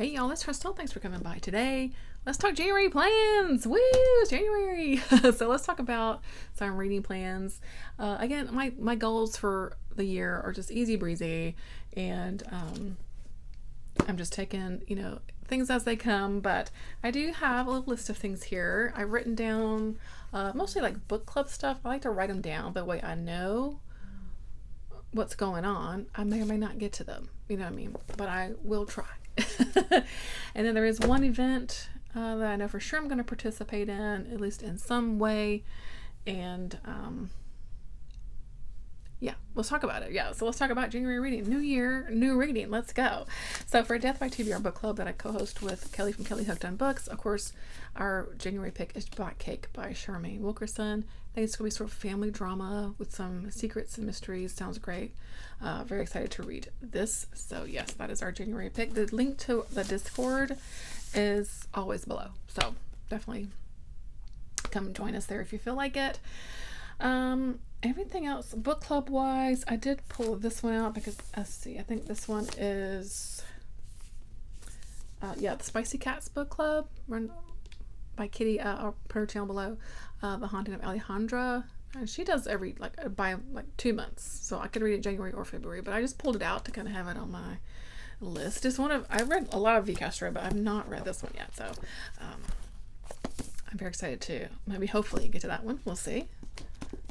Hey y'all, it's Crystal. Thanks for coming by today. Let's talk January plans. Woo, it's January. So let's talk about some reading plans. Again, my goals for the year are just easy breezy, and I'm just taking, things as they come, but I do have a little list of things here. I've written down mostly like book club stuff. I like to write them down, but way I know what's going on, I may or may not get to them. You know what I mean? But I will try. And then there is one event that I know for sure I'm going to participate in, at least in some way. And yeah, let's talk about it. Yeah, so let's talk about January reading. New year, new reading. Let's go. So for Death by TBR book club that I co-host with Kelly from Kelly Hooked on Books, of course, our January pick is Black Cake by Charmaine Wilkerson. I think it's going to be sort of family drama with some secrets and mysteries. Sounds great. Very excited to read this. So yes, that is our January pick. The link to the Discord is always below. So definitely come join us there if you feel like it. Everything else, book club wise, I did pull this one out because, let's see, I think this one is, the Spicy Cats book club, run by Kitty. I'll put her channel below. The Haunting of Alejandra. And she does every, by 2 months. So I could read it January or February, but I just pulled it out to kind of have it on my list. It's I read a lot of V. Castro, but I've not read this one yet. So, I'm very excited to maybe hopefully get to that one. We'll see.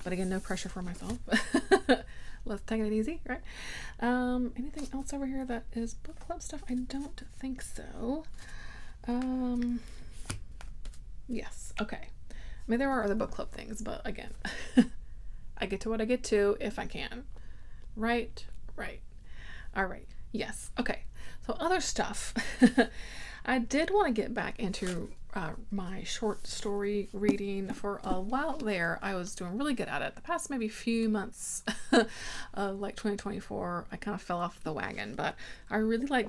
But again, no pressure for myself. Let's take it easy, right? Anything else over here that is book club stuff? I don't think so. Yes, okay. I mean, there are other book club things, but again, I get to what I get to if I can. Right. All right. Yes. Okay. So other stuff. I did want to get back into my short story reading. For a while there, I was doing really good at it. The past maybe few months of 2024, I kind of fell off the wagon, but I really like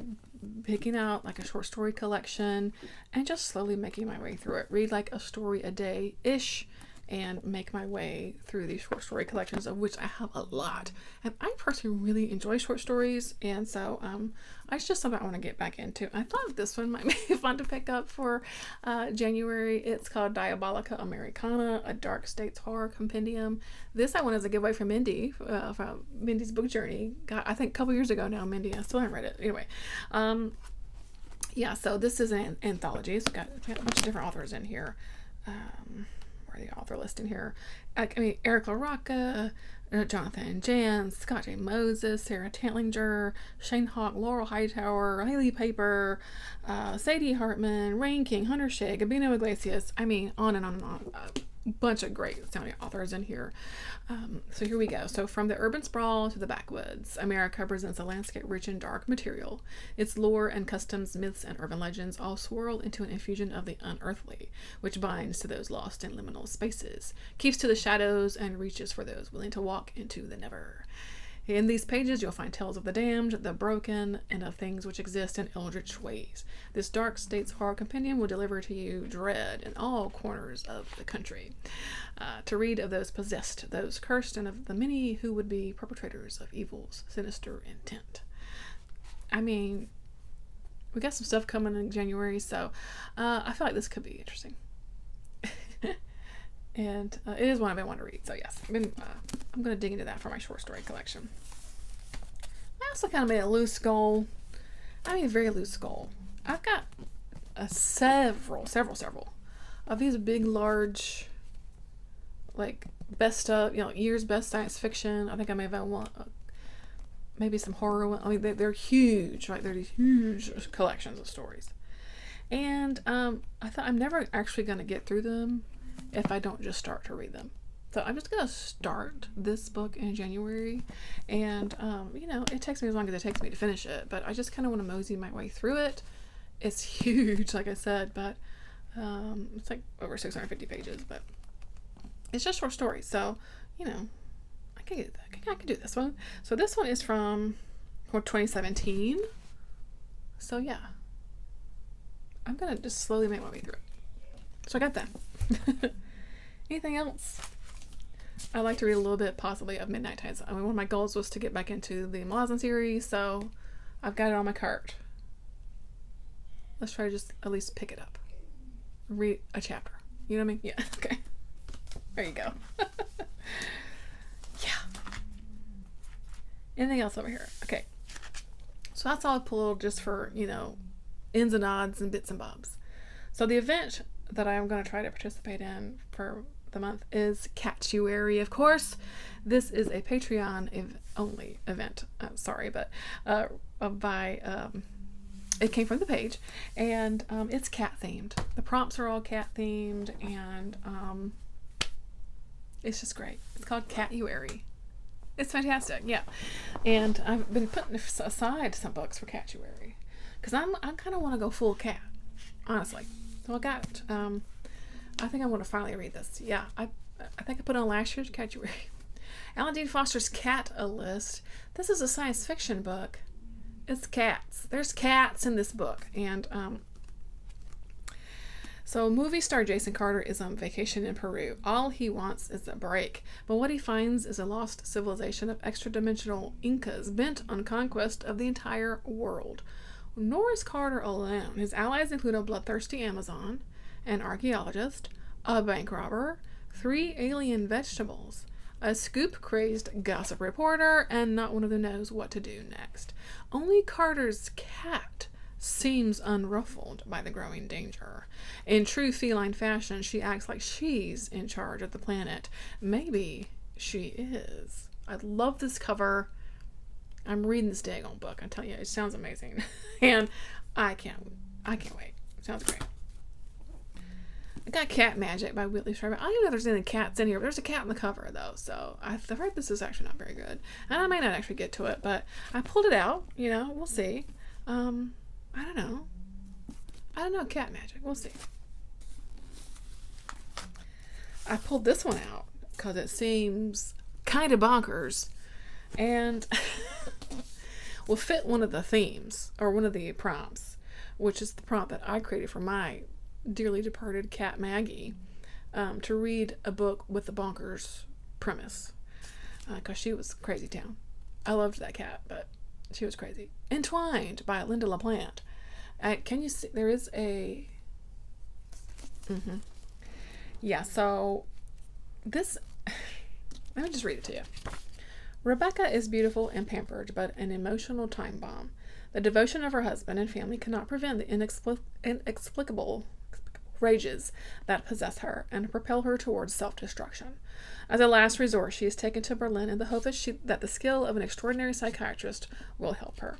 picking out a short story collection and just slowly making my way through it. Read a story a day-ish and make my way through these short story collections, of which I have a lot. And I personally really enjoy short stories, and so it's just something I want to get back into. I thought this one might be fun to pick up for January. It's called Diabolica Americana, a Dark States Horror Compendium. This I won as a giveaway from Mindy, from Mindy's Book Journey. God, I think a couple years ago now, Mindy. I still haven't read it. Anyway, yeah, so this is an anthology. It's got a bunch of different authors in here. The author list in here. Eric LaRocca, Jonathan Jans, Scott J. Moses, Sarah Tantlinger, Shane Hawk, Laurel Hightower, Haley Paper, Sadie Hartman, Rain King, Hunter Shea, Gabino Iglesias. On and on and on. A bunch of great sounding authors in here. So here we go. So from the urban sprawl to the backwoods, America presents a landscape rich in dark material. Its lore and customs, myths, and urban legends all swirl into an infusion of the unearthly, which binds to those lost in liminal spaces, keeps to the shadows, and reaches for those willing to walk into the never. In these pages, you'll find tales of the damned, the broken, and of things which exist in eldritch ways. This Dark States Horror Compendium will deliver to you dread in all corners of the country. To read of those possessed, those cursed, and of the many who would be perpetrators of evil's sinister intent. We got some stuff coming in January, so I feel like this could be interesting. And it is one I've been wanting to read, so yes, I'm going to dig into that for my short story collection. I also kind of made a loose goal. A very loose goal. I've got several of these big, large, best of, year's best science fiction. I think I may have one, maybe some horror. They're huge, right? They're these huge collections of stories. And I thought I'm never actually going to get through them if I don't just start to read them. So I'm just going to start this book in January, and it takes me as long as it takes me to finish it, but I just kind of want to mosey my way through it. It's huge, like I said, but it's over 650 pages, but it's just short stories, so I could do this one. So this one is from 2017, so yeah, I'm going to just slowly make my way through it. So I got that. Anything else? I like to read a little bit, possibly, of Midnight Tides. One of my goals was to get back into the Malazan series, so I've got it on my cart. Let's try to just at least pick it up. Read a chapter. You know what I mean? Yeah. Okay. There you go. Yeah. Anything else over here? Okay. So that's all I pulled just for, ins and odds and bits and bobs. So the event that I'm going to try to participate in for the month is Catuary, of course. This is a Patreon only event. Sorry, but it came from the page, and it's cat themed. The prompts are all cat themed, and it's just great. It's called Catuary. It's fantastic, yeah. And I've been putting aside some books for Catuary because I kind of want to go full cat, honestly. So I got it. I think I want to finally read this. Yeah, I think I put on last year's Catuary. Alan Dean Foster's Cat-A-List. This is a science fiction book. It's cats. There's cats in this book. And so movie star Jason Carter is on vacation in Peru. All he wants is a break. But what he finds is a lost civilization of extra-dimensional Incas bent on conquest of the entire world. Nor is Carter alone. His allies include a bloodthirsty Amazon, an archaeologist, a bank robber, 3 alien vegetables, a scoop-crazed gossip reporter, and not one of them knows what to do next. Only Carter's cat seems unruffled by the growing danger. In true feline fashion, she acts like she's in charge of the planet. Maybe she is. I love this cover. I'm reading this daggone book. I tell you, it sounds amazing. And I can't wait. It sounds great. I got Cat Magic by Whitley Strieber. I don't even know if there's any cats in here, but there's a cat on the cover, though. So I've heard this is actually not very good. And I may not actually get to it, but I pulled it out. We'll see. I don't know. Cat Magic. We'll see. I pulled this one out because it seems kind of bonkers. And will fit one of the themes, or one of the prompts, which is the prompt that I created for my dearly departed cat Maggie, to read a book with the bonkers premise, because she was crazy town. I loved that cat, but she was crazy. Entwined by Linda LaPlante. Can you see? There is a... Yeah, so this... Let me just read it to you. Rebecca is beautiful and pampered, but an emotional time bomb. The devotion of her husband and family cannot prevent the inexplicable rages that possess her and propel her towards self-destruction. As a last resort, she is taken to Berlin in the hope that the skill of an extraordinary psychiatrist will help her.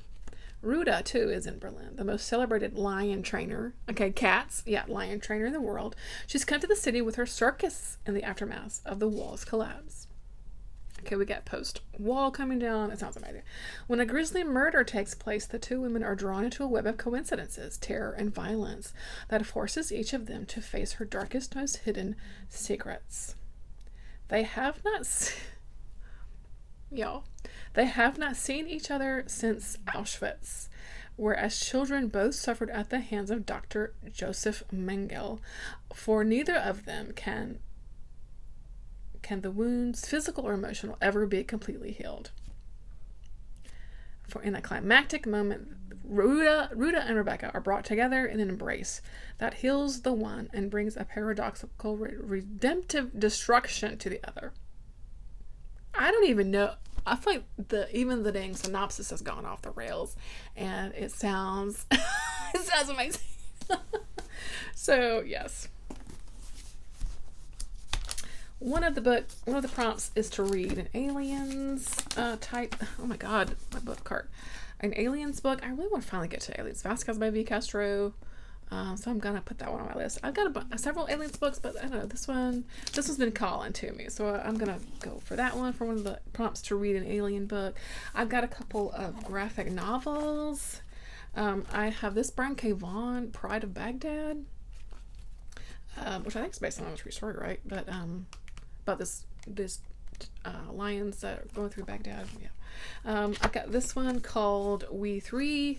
Ruda, too, is in Berlin, the most celebrated lion trainer. Okay, cats. Yeah, lion trainer in the world. She's come to the city with her circus in the aftermath of the wall's collapse. Okay, we got post-wall coming down. It sounds amazing. When a grisly murder takes place, the 2 women are drawn into a web of coincidences, terror, and violence that forces each of them to face her darkest, most hidden secrets. They have not seen each other since Auschwitz, where as children both suffered at the hands of Dr. Joseph Mengele. For neither of them can the wounds, physical or emotional, ever be completely healed. For in a climactic moment, Ruda and Rebecca are brought together in an embrace that heals the one and brings a paradoxical redemptive destruction to the other. I don't even know. I feel like even the dang synopsis has gone off the rails, and it sounds amazing. So yes. One of the prompts is to read an aliens type. Oh my god, my book cart. An aliens book. I really want to finally get to Aliens. Vasquez by V. Castro. So I'm gonna put that one on my list. I've got several aliens books, but I don't know, this one's been calling to me, so I'm gonna go for that one for one of the prompts to read an alien book. I've got a couple of graphic novels. I have this Brian K. Vaughan, Pride of Baghdad, which I think is based on a true story, right? But about this lions that are going through Baghdad. Yeah. I've got this one called We Three.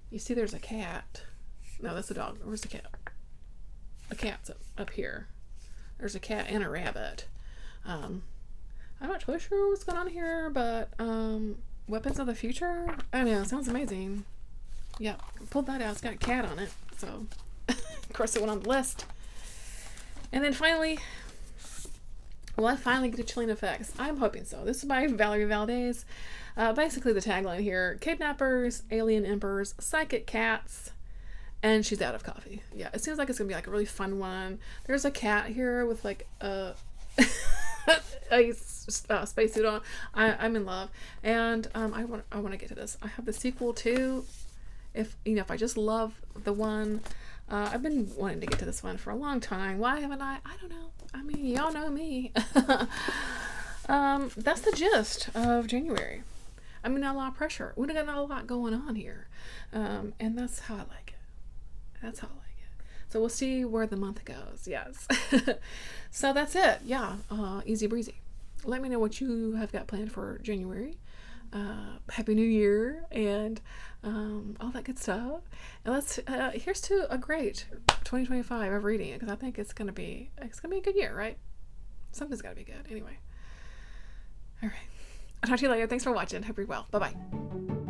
You see, there's a cat. No, that's a dog. Where's the cat? A cat's up here. There's a cat and a rabbit. I'm not totally sure what's going on here, but Weapons of the Future? I don't know. It sounds amazing. Yeah, pulled that out. It's got a cat on it. So, of course, it went on the list. And then finally, will I finally get to Chilling Effects? I'm hoping so. This is by Valerie Valdez. Basically, the tagline here: kidnappers, alien emperors, psychic cats, and she's out of coffee. Yeah, it seems like it's gonna be like a really fun one. There's a cat here with like a a spacesuit on. I'm in love, and I want to get to this. I have the sequel too. If I just love the one, I've been wanting to get to this one for a long time. Why haven't I? I don't know. I mean, y'all know me. That's the gist of January. I mean, not a lot of pressure. We got a lot going on here, and that's how I like it. That's how I like it. So we'll see where the month goes. Yes. So that's it. Yeah. Easy breezy. Let me know what you have got planned for January. Happy New Year and all that good stuff. And here's to a great 2025 of reading, because I think it's gonna be a good year, right? Something's gotta be good. Anyway. All right. I'll talk to you later. Thanks for watching. Hope you're well. Bye bye.